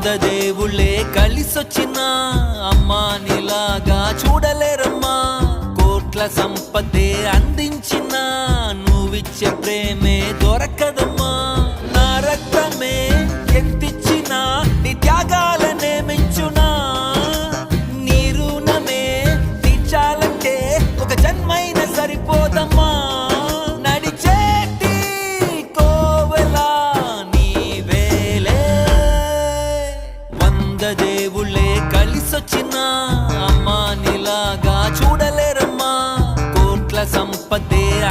దేవుళ్ళే కలిసొచ్చినా అమ్మా నీలాగా చూడలేరమ్మా. కోట్ల సంపదే అందించిన నువ్విచ్చే ప్రేమే దొరకదమ్మా. నా రక్తమే ఎంతిచ్చినా నీ త్యాగాలనే మెంచునా. నీ రుణమే తీర్చాలంటే ఒక జన్మైన సరిపోదమ్మా. నడిచేటి కోవెలా నీవేలే. దేవుళ్ళే కలిసొచ్చినా అమ్మా నీలాగా చూడలేరమ్మా. కోట్ల సంపదే